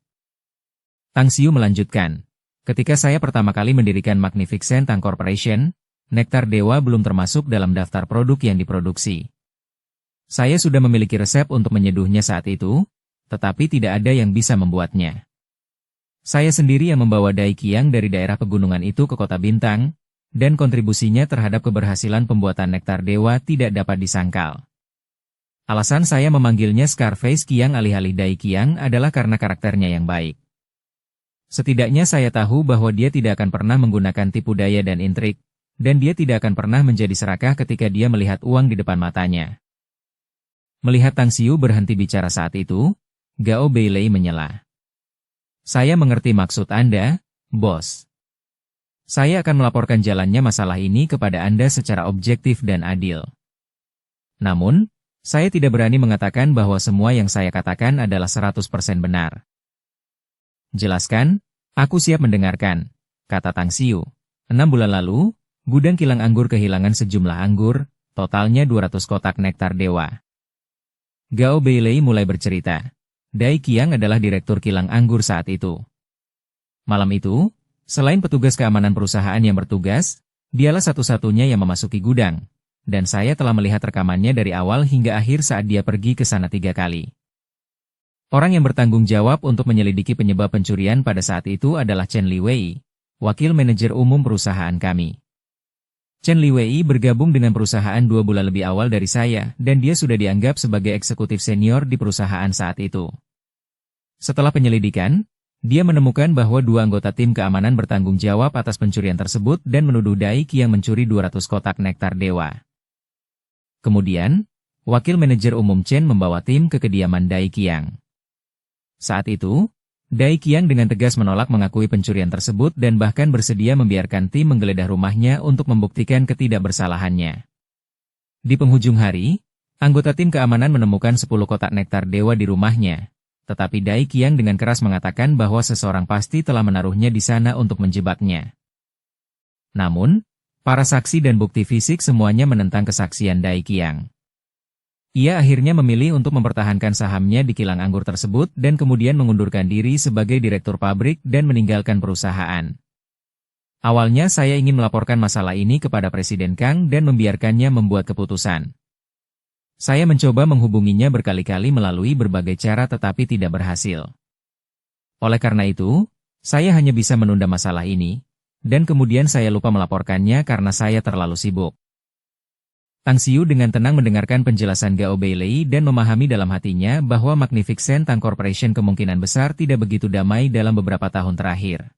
Tang Xiu melanjutkan, "Ketika saya pertama kali mendirikan Magnificent Tang Corporation, nektar dewa belum termasuk dalam daftar produk yang diproduksi. Saya sudah memiliki resep untuk menyeduhnya saat itu, tetapi tidak ada yang bisa membuatnya. Saya sendiri yang membawa Dai Qiang dari daerah pegunungan itu ke Kota Bintang, dan kontribusinya terhadap keberhasilan pembuatan nektar dewa tidak dapat disangkal. Alasan saya memanggilnya Scarface Qiang alih-alih Dai Qiang adalah karena karakternya yang baik. Setidaknya saya tahu bahwa dia tidak akan pernah menggunakan tipu daya dan intrik, dan dia tidak akan pernah menjadi serakah ketika dia melihat uang di depan matanya." Melihat Tang Xiu berhenti bicara saat itu, Gao Beilei menyela. "Saya mengerti maksud Anda, bos. Saya akan melaporkan jalannya masalah ini kepada Anda secara objektif dan adil. Namun, saya tidak berani mengatakan bahwa semua yang saya katakan adalah 100% benar." "Jelaskan, aku siap mendengarkan," kata Tang Xiu. 6 bulan lalu, gudang kilang anggur kehilangan sejumlah anggur, totalnya 200 kotak nektar dewa. Gao Beilei mulai bercerita. Dai Qiang adalah direktur kilang anggur saat itu. Malam itu, selain petugas keamanan perusahaan yang bertugas, dialah satu-satunya yang memasuki gudang, dan saya telah melihat rekamannya dari awal hingga akhir saat dia pergi ke sana 3 kali. Orang yang bertanggung jawab untuk menyelidiki penyebab pencurian pada saat itu adalah Chen Liwei, wakil manajer umum perusahaan kami. Chen Liwei bergabung dengan perusahaan 2 bulan lebih awal dari saya, dan dia sudah dianggap sebagai eksekutif senior di perusahaan saat itu. Setelah penyelidikan, dia menemukan bahwa 2 anggota tim keamanan bertanggung jawab atas pencurian tersebut dan menuduh Dai Qiang mencuri 200 kotak nektar dewa. Kemudian, wakil manajer umum Chen membawa tim ke kediaman Dai Qiang. Saat itu, Dai Qiang dengan tegas menolak mengakui pencurian tersebut dan bahkan bersedia membiarkan tim menggeledah rumahnya untuk membuktikan ketidakbersalahannya. Di penghujung hari, anggota tim keamanan menemukan 10 kotak nektar dewa di rumahnya, tetapi Dai Qiang dengan keras mengatakan bahwa seseorang pasti telah menaruhnya di sana untuk menjebaknya. Namun, para saksi dan bukti fisik semuanya menentang kesaksian Dai Qiang. Ia akhirnya memilih untuk mempertahankan sahamnya di kilang anggur tersebut dan kemudian mengundurkan diri sebagai direktur pabrik dan meninggalkan perusahaan. Awalnya saya ingin melaporkan masalah ini kepada Presiden Kang dan membiarkannya membuat keputusan. Saya mencoba menghubunginya berkali-kali melalui berbagai cara tetapi tidak berhasil. Oleh karena itu, saya hanya bisa menunda masalah ini, dan kemudian saya lupa melaporkannya karena saya terlalu sibuk. Tang Xiu dengan tenang mendengarkan penjelasan Gao Beilei dan memahami dalam hatinya bahwa Magnificent Tang Corporation kemungkinan besar tidak begitu damai dalam beberapa tahun terakhir.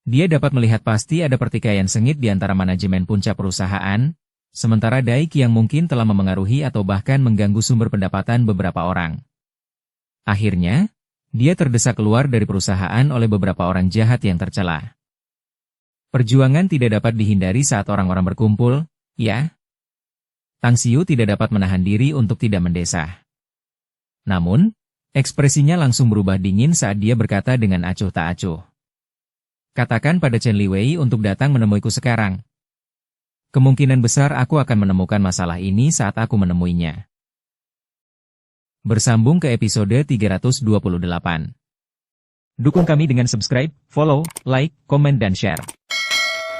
Dia dapat melihat pasti ada pertikaian sengit di antara manajemen puncak perusahaan, sementara Dai Qiang mungkin telah memengaruhi atau bahkan mengganggu sumber pendapatan beberapa orang. Akhirnya, dia terdesak keluar dari perusahaan oleh beberapa orang jahat yang tercela. Perjuangan tidak dapat dihindari saat orang-orang berkumpul, ya? Tang Xiu tidak dapat menahan diri untuk tidak mendesah. Namun, ekspresinya langsung berubah dingin saat dia berkata dengan acuh tak acuh. Katakan pada Chen Liwei untuk datang menemuiku sekarang. Kemungkinan besar aku akan menemukan masalah ini saat aku menemuinya. Bersambung ke episode 328. Dukung kami dengan subscribe, follow, like, komen dan share.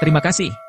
Terima kasih.